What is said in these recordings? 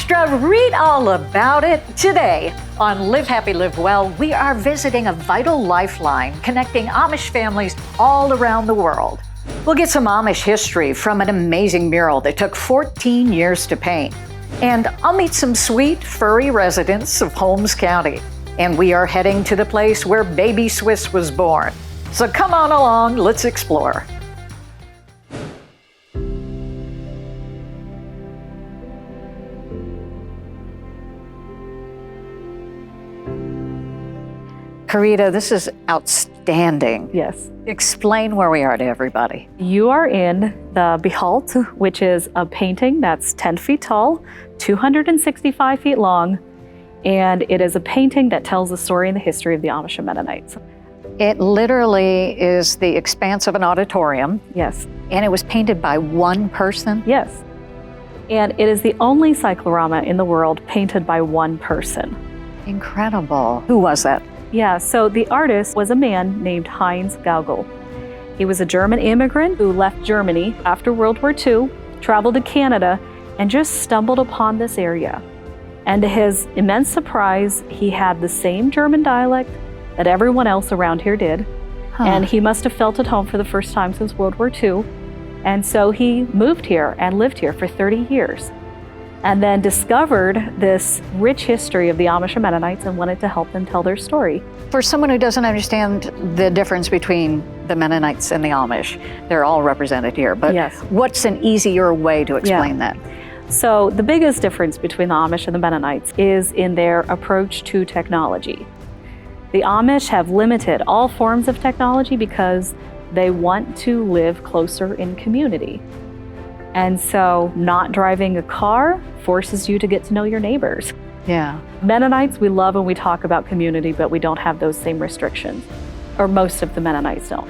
Extra, read all about it today. On Live Happy, Live Well, we are visiting a vital lifeline connecting Amish families all around the world. We'll get some Amish history from an amazing mural that took 14 years to paint. And I'll meet some sweet, furry residents of Holmes County. And we are heading to the place where baby Swiss was born. So come on along, let's explore. Carita, this is outstanding. Yes. Explain where we are to everybody. You are in the Behalt, which is a painting that's 10 feet tall, 265 feet long, and it is a painting that tells the story and the history of the Amish and Mennonites. It literally is the expanse of an auditorium. Yes. And it was painted by one person? Yes. And it is the only cyclorama in the world painted by one person. Incredible. Who was that? Yeah, so the artist was a man named Heinz Gaugel. He was a German immigrant who left Germany after World War II, traveled to Canada, and just stumbled upon this area. And to his immense surprise, he had the same German dialect that everyone else around here did. And he must have felt at home for the first time since World War II. And so he moved here and lived here for 30 years. And then discovered this rich history of the Amish and Mennonites and wanted to help them tell their story. For someone who doesn't understand the difference between the Mennonites and the Amish, they're all represented here, but yes. What's an easier way to explain that? So the biggest difference between the Amish and the Mennonites is in their approach to technology. The Amish have limited all forms of technology because they want to live closer in community. And so not driving a car forces you to get to know your neighbors. Yeah. Mennonites, we love when we talk about community, but we don't have those same restrictions, or most of the Mennonites don't.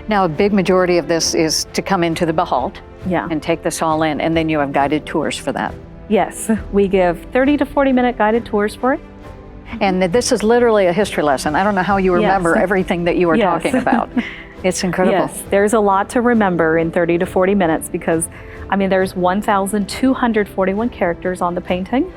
Now, a big majority of this is to come into the Behalt and take this all in, and then you have guided tours for that. Yes, we give 30 to 40-minute guided tours for it. And this is literally a history lesson. I don't know how you remember everything that you were talking about. It's incredible. Yes, there's a lot to remember in 30 to 40 minutes because, I mean, there's 1,241 characters on the painting.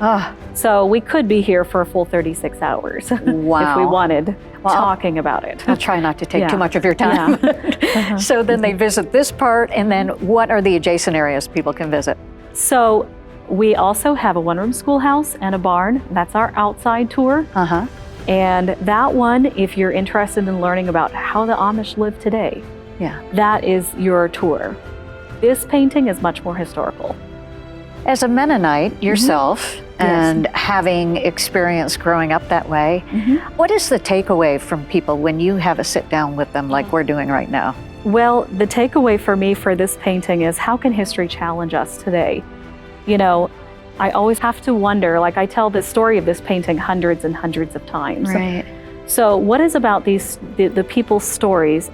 So we could be here for a full 36 hours if we wanted talking about it. I'll try not to take too much of your time. So then they visit this part, and then what are the adjacent areas people can visit? So we also have a one-room schoolhouse and a barn. That's our outside tour. And that one, if you're interested in learning about how the Amish live today, that is your tour. This painting is much more historical. As a Mennonite yourself, and having experience growing up that way, what is the takeaway from people when you have a sit down with them like we're doing right now? Well, the takeaway for me for this painting is how can history challenge us today? You know, I always have to wonder, like I tell the story of this painting hundreds and hundreds of times. Right. So what is about these, the people's stories?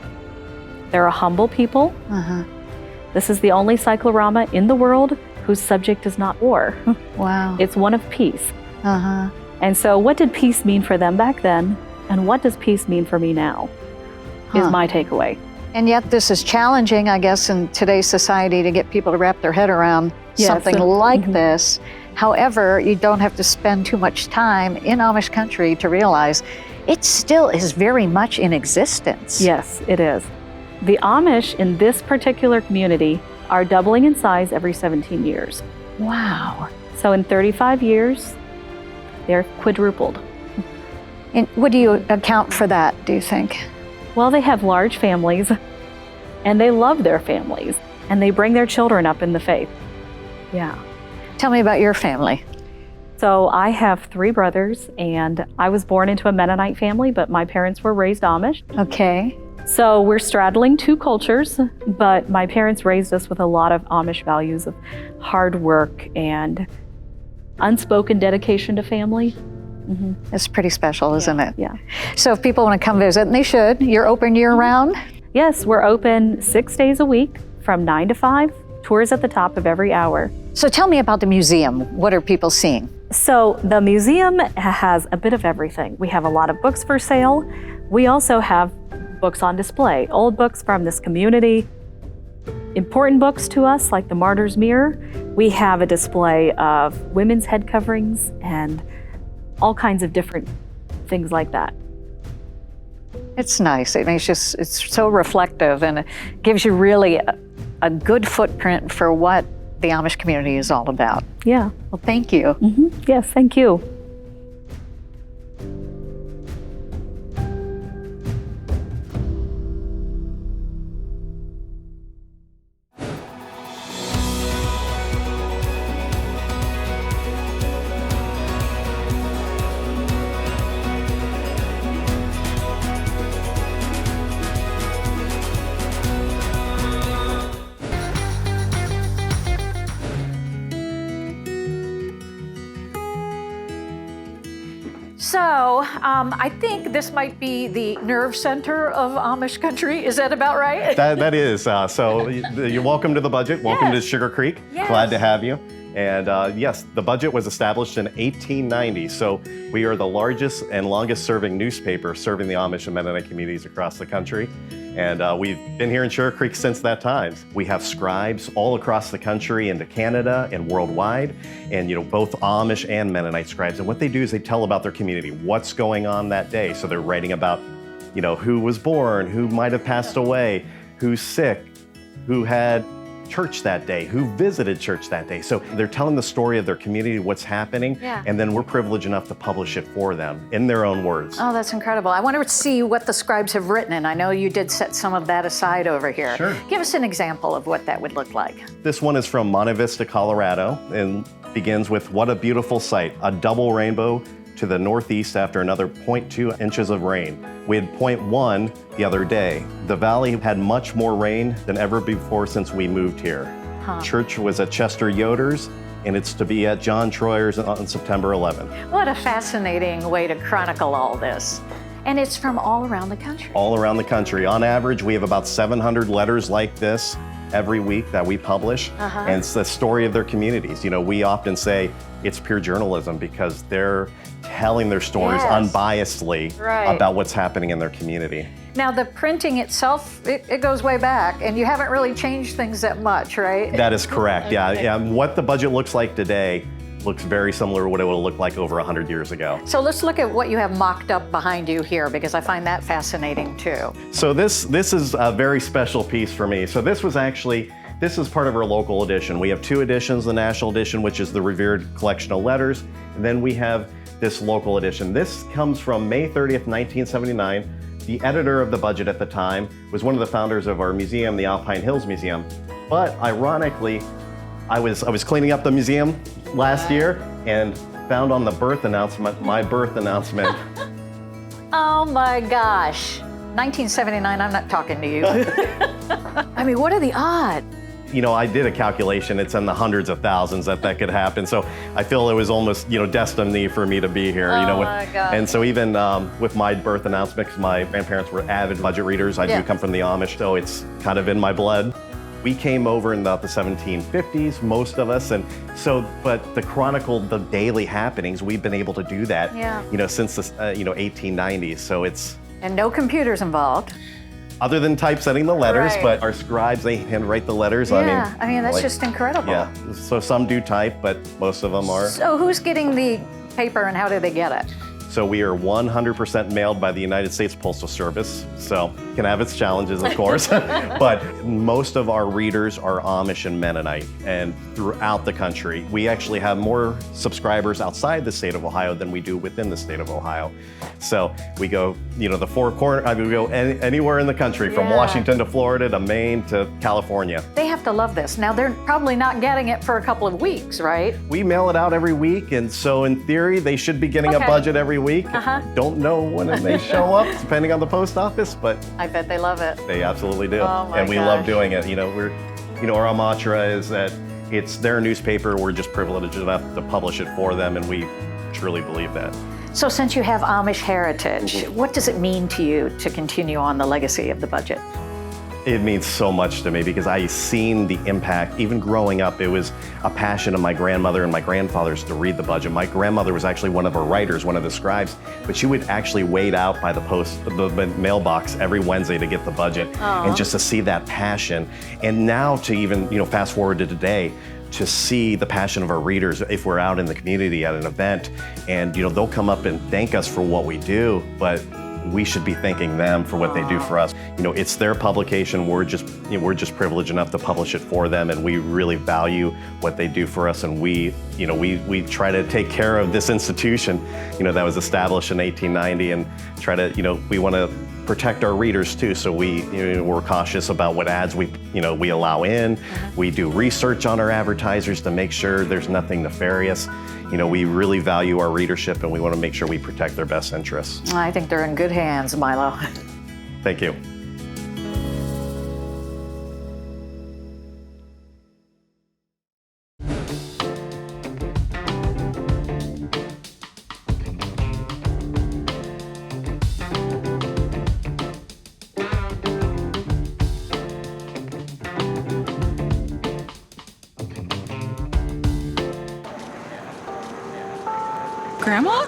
They're a humble people. This is the only cyclorama in the world whose subject is not war. Wow. It's one of peace. And so what did peace mean for them back then? And what does peace mean for me now? Is my takeaway. And yet this is challenging, I guess, in today's society to get people to wrap their head around something like this. However, you don't have to spend too much time in Amish country to realize it still is very much in existence. Yes, it is. The Amish in this particular community are doubling in size every 17 years. Wow. So in 35 years, they're quadrupled. And what do you account for that, do you think? Well, they have large families, and they love their families, and they bring their children up in the faith. Yeah. Tell me about your family. So I have 3 brothers, and I was born into a Mennonite family, but my parents were raised Amish. Okay. So we're straddling 2 cultures, but my parents raised us with a lot of Amish values of hard work and unspoken dedication to family. It's pretty special, isn't it? Yeah. So if people want to come visit, and they should, you're open year-round? Yes, we're open 6 days a week from 9 to 5, tours at the top of every hour. So tell me about the museum. What are people seeing? So the museum has a bit of everything. We have a lot of books for sale. We also have books on display, old books from this community. important books to us, like the Martyr's Mirror. We have a display of women's head coverings and all kinds of different things like that. It's nice. I mean, it's so reflective, and it gives you really a good footprint for what the Amish community is all about. Yeah. Well, thank you. Yes, thank you. So I think this might be the nerve center of Amish country. Is that about right? That is. So you're welcome to the budget. Welcome to Sugar Creek. Yes. Glad to have you. And yes, the budget was established in 1890. So we are the largest and longest serving newspaper serving the Amish and Mennonite communities across the country. And we've been here in Sugar Creek since that time. We have scribes all across the country, into Canada and worldwide, and both Amish and Mennonite scribes. And what they do is they tell about their community, what's going on that day. So they're writing about, who was born, who might have passed away, who's sick, who had church that day, who visited church that day. So they're telling the story of their community, what's happening, and then we're privileged enough to publish it for them in their own words. Oh, that's incredible. I want to see what the scribes have written, and I know you did set some of that aside over here. Sure. Give us an example of what that would look like. This one is from Monte Vista, Colorado, and begins with, "What a beautiful sight, a double rainbow to the northeast after another 0.2 inches of rain. We had 0.1 the other day. The valley had much more rain than ever before since we moved here. Church was at Chester Yoder's, and it's to be at John Troyer's on September 11th. What a fascinating way to chronicle all this. And it's from all around the country. All around the country. On average, we have about 700 letters like this every week that we publish, and it's the story of their communities. We often say it's pure journalism because they're telling their stories unbiasedly about what's happening in their community. Now, the printing itself, it goes way back, and you haven't really changed things that much, right? That is correct, yeah. What the budget looks like today looks very similar to what it would look like over 100 years ago. So let's look at what you have mocked up behind you here, because I find that fascinating too. So this is a very special piece for me. So this is part of our local edition. We have two editions, the national edition, which is the revered collection of letters, and then we have this local edition. This comes from May 30th, 1979. The editor of the budget at the time was one of the founders of our museum, the Alpine Hills Museum. But ironically, I was cleaning up the museum last year and found on the birth announcement, my birth announcement. Oh my gosh. 1979, I'm not talking to you. I mean, what are the odds? I did a calculation. It's in the hundreds of thousands that could happen. So I feel it was almost, destiny for me to be here. My God. And so even with my birth announcement, because my grandparents were avid budget readers, I do come from the Amish, so it's kind of in my blood. We came over in about the 1750s, most of us, and so, but the chronicle, the daily happenings, we've been able to do that, since the 1890s. So it's and no computers involved. Other than typesetting the letters, but our scribes, they handwrite the letters. Yeah, I mean that's just incredible. Yeah, so some do type, but most of them are. So who's getting the paper and how do they get it? So we are 100% mailed by the United States Postal Service. So it can have its challenges, of course, but most of our readers are Amish and Mennonite, and throughout the country. We actually have more subscribers outside the state of Ohio than we do within the state of Ohio. So we go, the four corners, we go anywhere in the country, from Washington to Florida to Maine to California. They have to love this. Now, they're probably not getting it for a couple of weeks, right? We mail it out every week, and so in theory, they should be getting a budget every week. Don't know when it may show up, depending on the post office, but I bet they love it. They absolutely do. Oh my and we gosh. love doing it. Our mantra is that it's their newspaper. We're just privileged enough to publish it for them, and we truly believe that. So since you have Amish heritage, what does it mean to you to continue on the legacy of the budget? It means so much to me because I've seen the impact. Even growing up, it was a passion of my grandmother and my grandfathers to read the budget. My grandmother was actually one of our writers, one of the scribes, but she would actually wait out by the mailbox every Wednesday to get the budget. And just to see that passion. And now to even, fast forward to today, to see the passion of our readers if we're out in the community at an event and they'll come up and thank us for what we do, but we should be thanking them for what they do for us. It's their publication. We're just privileged enough to publish it for them, and we really value what they do for us. And we try to take care of this institution, that was established in 1890, and try to, we want to protect our readers too. So we're cautious about what ads we allow in. We do research on our advertisers to make sure there's nothing nefarious. We really value our readership, and we want to make sure we protect their best interests. I think they're in good hands, Milo. Thank you. Grandma?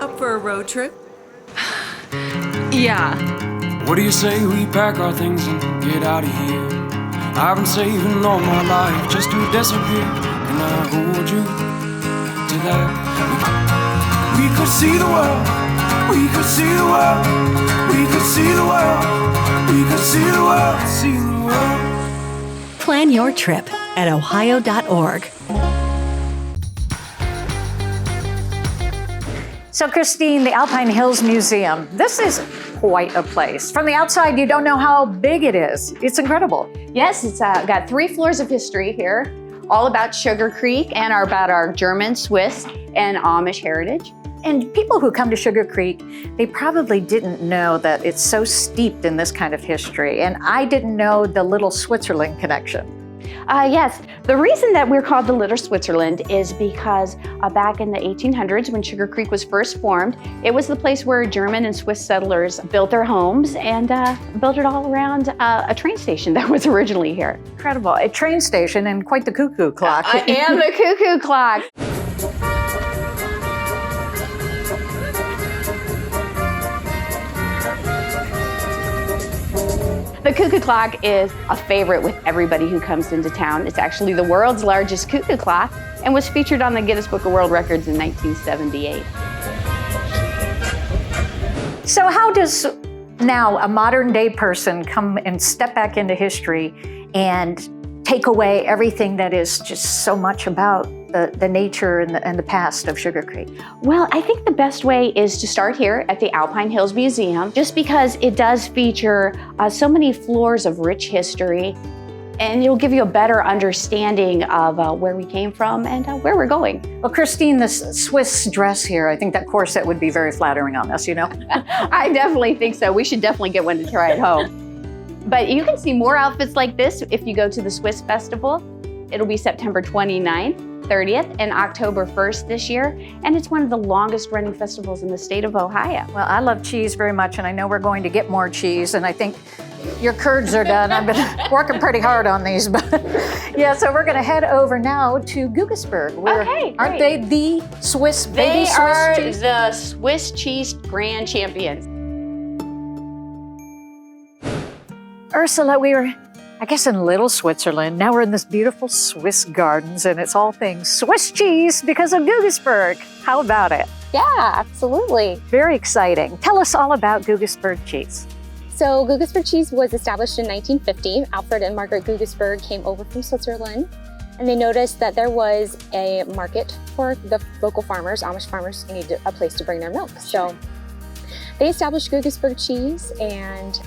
Up for a road trip? Yeah. What do you say we pack our things and get out of here? I've been saving all my life just to disappear. Can I hold you to that? We could see the world. We could see the world. We could see the world. We could see the world. See the world. Plan your trip at Ohio.org. So Christine, the Alpine Hills Museum, this is quite a place. From the outside, you don't know how big it is. It's incredible. Yes, it's got 3 floors of history here, all about Sugar Creek and about our German, Swiss, and Amish heritage. And people who come to Sugar Creek, they probably didn't know that it's so steeped in this kind of history. And I didn't know the little Switzerland connection. Yes, the reason that we're called the Little Switzerland is because back in the 1800s, when Sugar Creek was first formed, it was the place where German and Swiss settlers built their homes and built it all around a train station that was originally here. Incredible. A train station and quite the cuckoo clock. I am the cuckoo clock. The cuckoo clock is a favorite with everybody who comes into town. It's actually the world's largest cuckoo clock and was featured on the Guinness Book of World Records in 1978. So how does now a modern day person come and step back into history and take away everything that is just so much about the nature and the past of Sugar Creek? Well, I think the best way is to start here at the Alpine Hills Museum, just because it does feature so many floors of rich history, and it'll give you a better understanding of where we came from and where we're going. Well, Christine, this Swiss dress here, I think that corset would be very flattering on us, I definitely think so. We should definitely get one to try at home. But you can see more outfits like this if you go to the Swiss Festival. It'll be September 29th. 30th and October 1st this year, and it's one of the longest running festivals in the state of Ohio. Well, I love cheese very much, and I know we're going to get more cheese, and I think your curds are done. I've been working pretty hard on these, but yeah, so we're gonna head over now to Guggisberg. Okay, aren't they the Swiss baby Swiss cheese? They are the Swiss cheese grand champions. Ursula, we were, I guess, in Little Switzerland. Now we're in this beautiful Swiss gardens, and it's all things Swiss cheese because of Guggisberg. How about it? Yeah, absolutely. Very exciting. Tell us all about Guggisberg cheese. So Guggisberg cheese was established in 1950. Alfred and Margaret Guggisberg came over from Switzerland, and they noticed that there was a market for the local farmers. Amish farmers needed a place to bring their milk. So they established Guggisberg cheese, and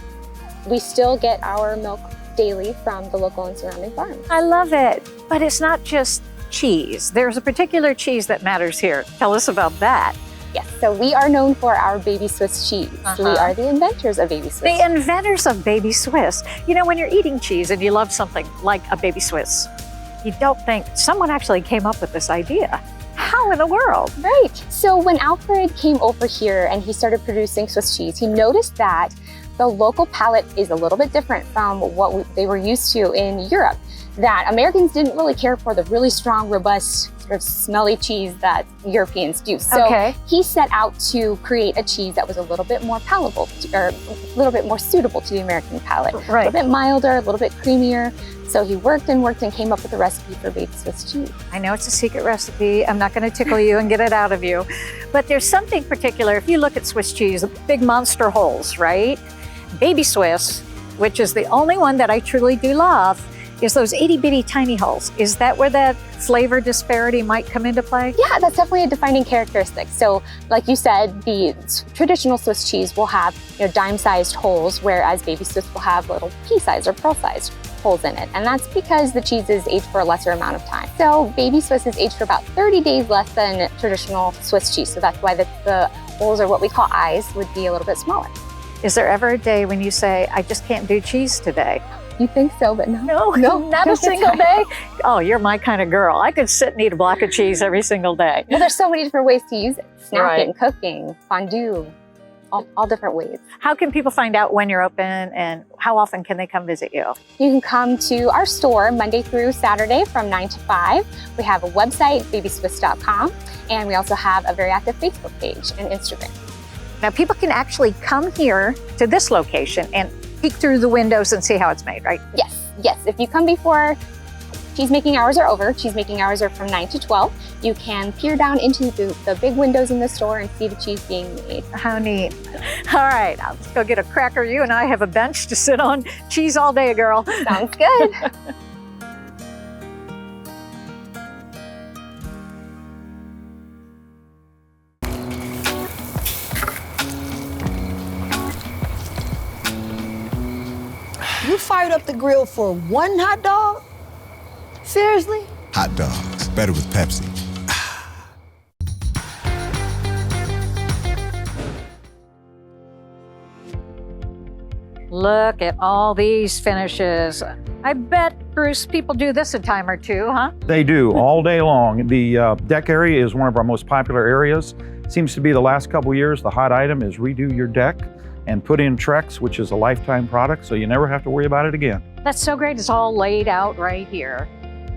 we still get our milk daily from the local and surrounding farms. I love it. But it's not just cheese. There's a particular cheese that matters here. Tell us about that. Yes, so we are known for our Baby Swiss cheese. We are the inventors of Baby Swiss. The inventors of Baby Swiss. You know, when you're eating cheese and you love something like a Baby Swiss, you don't think someone actually came up with this idea. How in the world? Right. So when Alfred came over here and he started producing Swiss cheese, he noticed that The local palate is a little bit different from what they were used to in Europe, that Americans didn't really care for the really strong, robust, sort of smelly cheese that Europeans do. So he set out to create a cheese that was a little bit more palatable, or a little bit more suitable to the American palate. Right. A little bit milder, a little bit creamier. So he worked and came up with a recipe for baby Swiss cheese. I know it's a secret recipe. I'm not going to tickle you and get it out of you. But there's something particular. If you look at Swiss cheese, big monster holes, right? Baby Swiss, which is the only one that I truly do love, is those itty bitty tiny holes. Is that where that flavor disparity might come into play? Yeah, that's definitely a defining characteristic. So like you said, the traditional Swiss cheese will have dime-sized holes, whereas baby Swiss will have little pea-sized or pearl-sized holes in it. And that's because the cheese is aged for a lesser amount of time. So baby Swiss is aged for about 30 days less than traditional Swiss cheese. So that's why the holes, or what we call eyes, would be a little bit smaller. Is there ever a day when you say, I just can't do cheese today? You think so, but no, not a single day? Oh, you're my kind of girl. I could sit and eat a block of cheese every single day. Well, there's so many different ways to use it. Snacking, Right. cooking, fondue, all different ways. How can people find out when you're open, and how often can they come visit you? You can come to our store Monday through Saturday from 9 to 5. We have a website, babyswiss.com, and we also have a very active Facebook page and Instagram. Now, people can actually come here to this location and peek through the windows and see how it's made, right? Yes. If you come before cheese making hours are over, cheese making hours are from 9 to 12, you can peer down into the big windows in the store and see the cheese being made. How neat. All right, let's go get a cracker. You and I have a bench to sit on. Cheese all day, girl. Sounds good. You fired up the grill for one hot dog? Seriously? Hot dogs, better with Pepsi. Look at all these finishes. I bet, Bruce, people do this a time or two, huh? They do, all day long. The deck area is one of our most popular areas. Seems to be the last couple years, the hot item is redo your deck and put in Trex, which is a lifetime product, so you never have to worry about it again. That's so great. It's all laid out right here.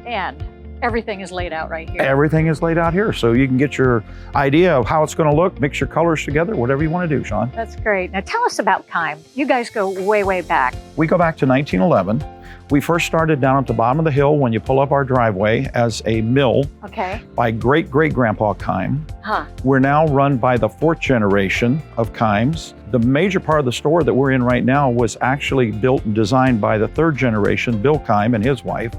And everything is laid out right here. Everything is laid out here, so you can get your idea of how it's going to look, mix your colors together, whatever you want to do, Shawn. That's great. Now tell us about Keim. You guys go way, way back. We go back to 1911. We first started down at the bottom of the hill when you pull up our driveway as a mill Okay. by great-great-grandpa Keim. Huh. We're now run by the fourth generation of Keims. The major part of the store that we're in right now was actually built and designed by the third generation, Bill Keim and his wife.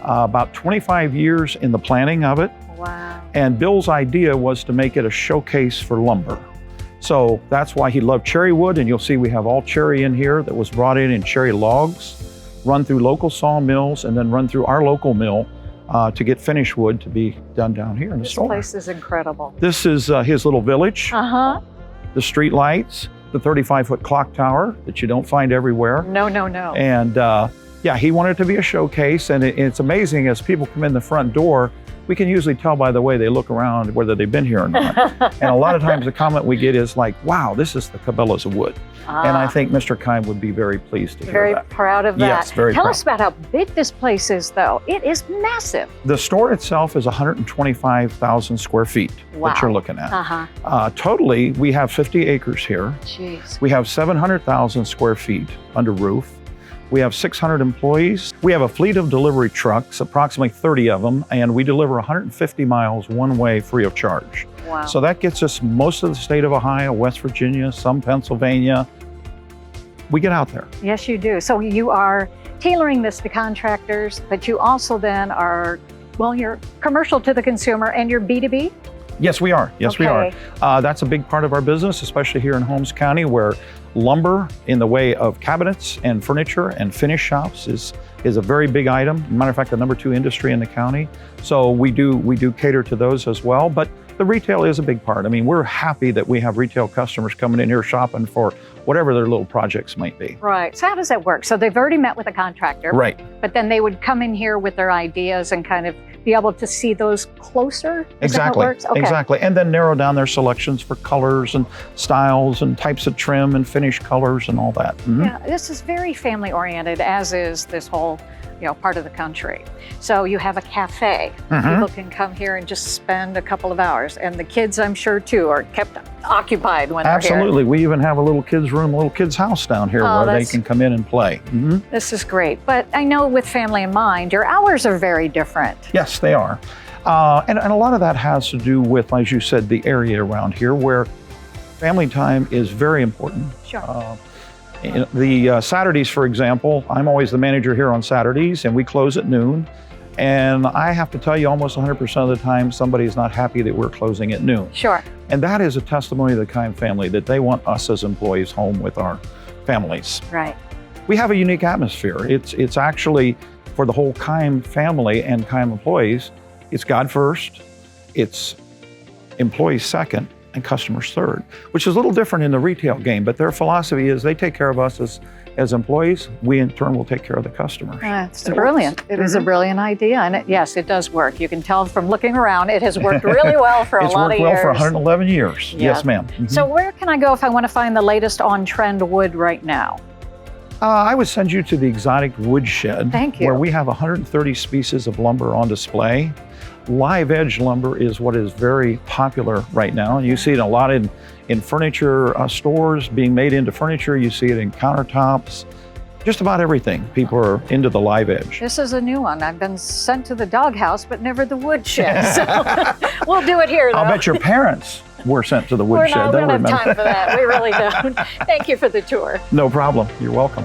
About 25 years in the planning of it. Wow. And Bill's idea was to make it a showcase for lumber. So that's why he loved cherry wood, and you'll see we have all cherry in here that was brought in cherry logs, run through local sawmills, and then run through our local mill to get finished wood to be done down here in the store. This place is incredible. This is his little village, Uh-huh. the street lights, the 35-foot clock tower that you don't find everywhere. No. And yeah, he wanted it to be a showcase, and it's amazing as people come in the front door, we can usually tell by the way they look around whether they've been here or not. And a lot of times the comment we get is like, wow, this is the Cabela's of wood. And I think Mr. Keim would be very pleased to hear Very that. proud of that. Yes, very Tell proud. us about how big this place is, though. It is massive. The store itself is 125,000 square feet that you're looking at. Uh-huh. Totally, we have 50 acres here. Jeez. We have 700,000 square feet under roof. We have 600 employees. We have a fleet of delivery trucks, approximately 30 of them, and we deliver 150 miles one way free of charge. Wow. So that gets us most of the state of Ohio, West Virginia, some Pennsylvania. We get out there. Yes, you do. So you are tailoring this to contractors, but you also then are, well, you're commercial to the consumer and you're B2B? Yes, we are. Yes, we are. Okay. That's a big part of our business, especially here in Holmes County, where lumber in the way of cabinets and furniture and finish shops is a very big item. Matter of fact, the #2 industry in the county. So we do cater to those as well. But the retail is a big part. I mean, we're happy that we have retail customers coming in here shopping for whatever their little projects might be. Right. So how does that work? So they've already met with a contractor. Right. But then they would come in here with their ideas and kind of be able to see those closer? Is that how it works? Okay. Exactly. And then narrow down their selections for colors and styles and types of trim and finish colors and all that. Yeah, this is very family oriented, as is this whole part of the country. So you have a cafe. People can come here and just spend a couple of hours. And the kids, I'm sure, too, are kept occupied when they're here. Absolutely. We even have a little kids room, a little kids house down here where they can come in and play. This is great. But I know with family in mind, your hours are very different. Yes, they are. And a lot of that has to do with, as you said, the area around here where family time is very important. Sure. The Saturdays, for example, I'm always the manager here on Saturdays, and we close at noon. And I have to tell you, almost 100% of the time, somebody is not happy that we're closing at noon. Sure. And that is a testimony of the Keim family, that they want us as employees home with our families. Right. We have a unique atmosphere. It's actually, for the whole Keim family and Keim employees, it's God first, it's employees second, and customers third, which is a little different in the retail game, but their philosophy is they take care of us as employees, we in turn will take care of the customers. It's brilliant. It is a brilliant idea, and yes, it does work. You can tell from looking around, it has worked really well for a lot of years. It's worked well for 111 years. Yes, ma'am. So where can I go if I want to find the latest on-trend wood right now? I would send you to the Exotic Wood Shed. Thank you. Where we have 130 species of lumber on display. Live edge lumber is what is very popular right now. You see it a lot in furniture stores being made into furniture. You see it in countertops, just about everything. People are into the live edge. This is a new one. I've been sent to the doghouse, but never the woodshed. So we'll do it here, though. I'll bet your parents were sent to the woodshed. We don't have time for that. We really don't. Thank you for the tour. No problem. You're welcome.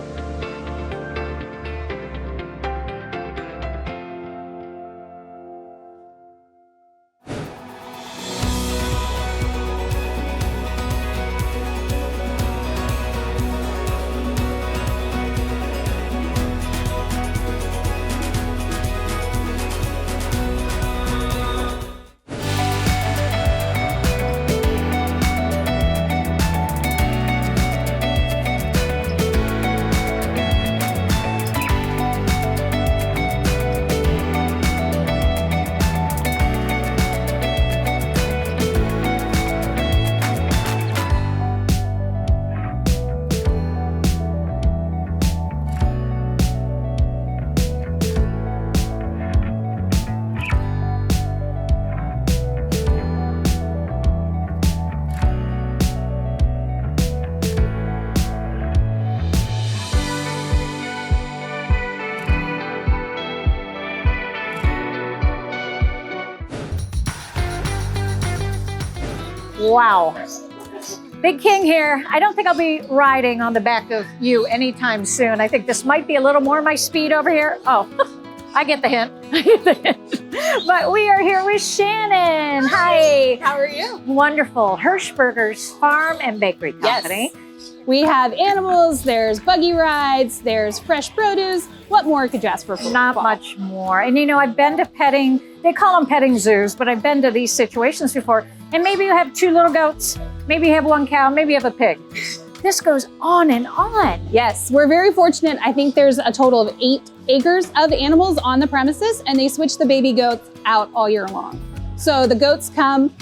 Wow. Big King here. I don't think I'll be riding on the back of you anytime soon. I think this might be a little more my speed over here. Oh, I get the hint. But we are here with Shannon. Hi. How are you? Wonderful. Hirschberger's Farm and Bakery Company. Yes. We have animals, there's buggy rides, there's fresh produce. What more could you ask for? Not much more. And I've been to petting, they call them petting zoos, but I've been to these situations before. And maybe you have 2 little goats, maybe you have 1 cow, maybe you have a pig. This goes on and on. Yes, we're very fortunate. I think there's a total of 8 acres of animals on the premises, and they switch the baby goats out all year long. So the goats come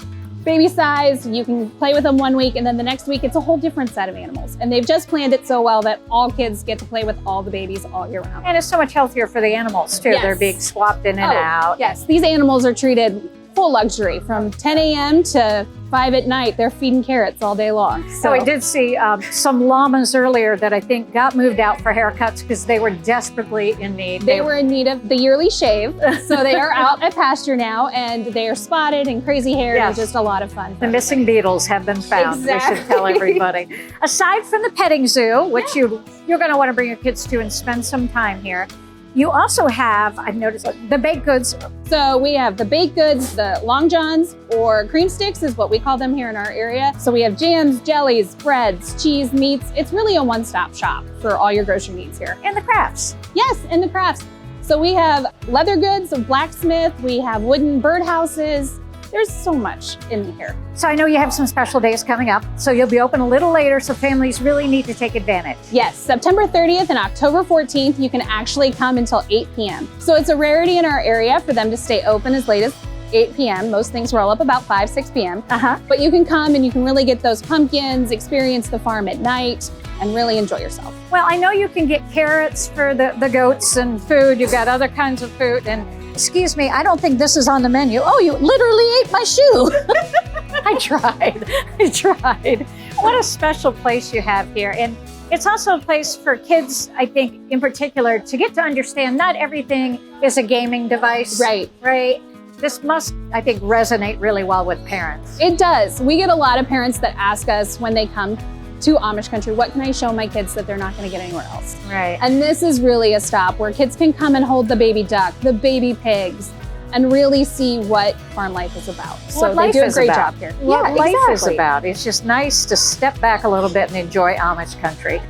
baby size, you can play with them 1 week, and then the next week it's a whole different set of animals. And they've just planned it so well that all kids get to play with all the babies all year round. And it's so much healthier for the animals too. Yes. They're being swapped in and out. Yes, these animals are treated full luxury. From 10 a.m. to 5 at night, they're feeding carrots all day long. So I did see some llamas earlier that I think got moved out for haircuts because they were desperately in need. They were in need of the yearly shave. So they are out at pasture now, and they are spotted and crazy haired. Yes. And just a lot of fun. The missing beetles have been found. Exactly. We should tell everybody. Aside from the petting zoo, which you're going to want to bring your kids to and spend some time here, you also have, I've noticed, the baked goods. So we have the baked goods, the long johns, or cream sticks is what we call them here in our area. So we have jams, jellies, breads, cheese, meats. It's really a one-stop shop for all your grocery needs here. And the crafts. Yes, and the crafts. So we have leather goods, a blacksmith, we have wooden birdhouses, There's so much in here. So I know you have some special days coming up, so you'll be open a little later, so families really need to take advantage. Yes, September 30th and October 14th, you can actually come until 8 p.m. So it's a rarity in our area for them to stay open as late as 8 p.m. Most things roll up about 5, 6 p.m. But you can come and you can really get those pumpkins, experience the farm at night, and really enjoy yourself. Well, I know you can get carrots for the goats and food. You've got other kinds of food. And excuse me, I don't think this is on the menu. Oh, you literally ate my shoe. I tried. What a special place you have here. And it's also a place for kids, I think, in particular, to get to understand not everything is a gaming device. Right. This must, I think, resonate really well with parents. It does. We get a lot of parents that ask us when they come to Amish country, what can I show my kids that they're not going to get anywhere else? Right. And this is really a stop where kids can come and hold the baby duck, the baby pigs, and really see what farm life is about. So they do a great job here. What life is about. It's just nice to step back a little bit and enjoy Amish country.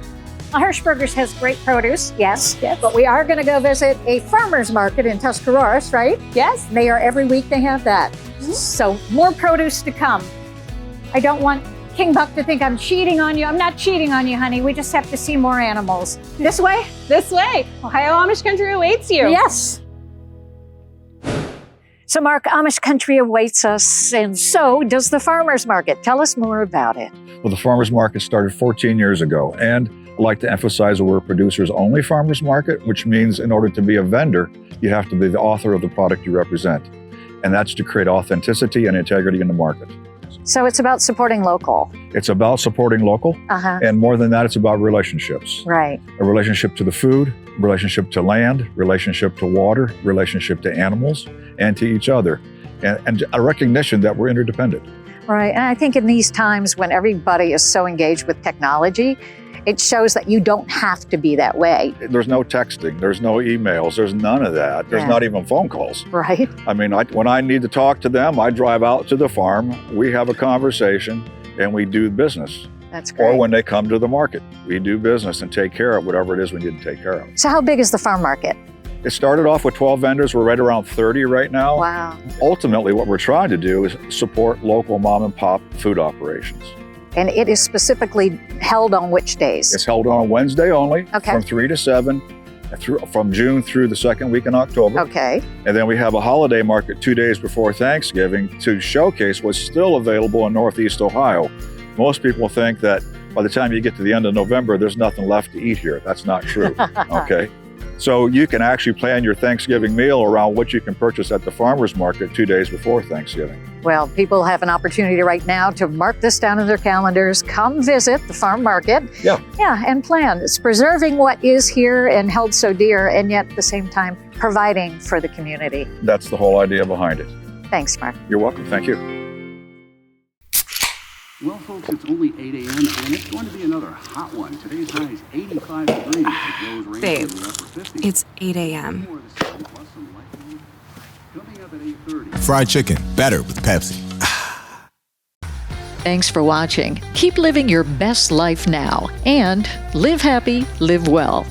Hirschberger's has great produce, yes. But we are going to go visit a farmer's market in Tuscarawas, right? Yes. They are every week they have that. So more produce to come. I don't want King Buck to think I'm cheating on you. I'm not cheating on you, honey. We just have to see more animals. This way? This way. Ohio Amish country awaits you. Yes. So Mark, Amish country awaits us, and so does the farmer's market. Tell us more about it. Well, the farmer's market started 14 years ago, and I'd like to emphasize that we're a producers-only farmer's market, which means in order to be a vendor, you have to be the author of the product you represent. And that's to create authenticity and integrity in the market. So it's about supporting local. It's about supporting local, and more than that, it's about relationships. Right. A relationship to the food, relationship to land, relationship to water, relationship to animals, and to each other, and a recognition that we're interdependent. Right, and I think in these times when everybody is so engaged with technology, it shows that you don't have to be that way. There's no texting, there's no emails, there's none of that. There's not even phone calls. Right. I mean, when I need to talk to them, I drive out to the farm, we have a conversation, and we do business. That's great. Or when they come to the market, we do business and take care of whatever it is we need to take care of. So how big is the farm market? It started off with 12 vendors. We're right around 30 right now. Wow. Ultimately, what we're trying to do is support local mom and pop food operations. And it is specifically held on which days? It's held on Wednesday only, Okay. from 3 to 7, from June through the second week in October. Okay. And then we have a holiday market 2 days before Thanksgiving to showcase what's still available in Northeast Ohio. Most people think that by the time you get to the end of November, there's nothing left to eat here. That's not true, okay? So you can actually plan your Thanksgiving meal around what you can purchase at the farmer's market 2 days before Thanksgiving. Well, people have an opportunity right now to mark this down in their calendars. Come visit the farm market. Yeah, and plan. It's preserving what is here and held so dear, and yet at the same time providing for the community. That's the whole idea behind it. Thanks, Mark. You're welcome. Thank you. Well, folks, it's only 8 a.m. and it's going to be another hot one. Today's high is 85 degrees. It goes ranging Babe, in the upper 50s. it's 8 a.m. More of the sun, plus some lightning. Coming up at 8:30. Fried chicken, better with Pepsi. Thanks for watching. Keep living your best life now and live happy, live well.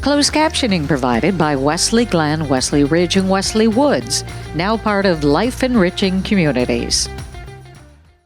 Closed captioning provided by Wesley Glen, Wesley Ridge, and Wesley Woods, now part of Life Enriching Communities.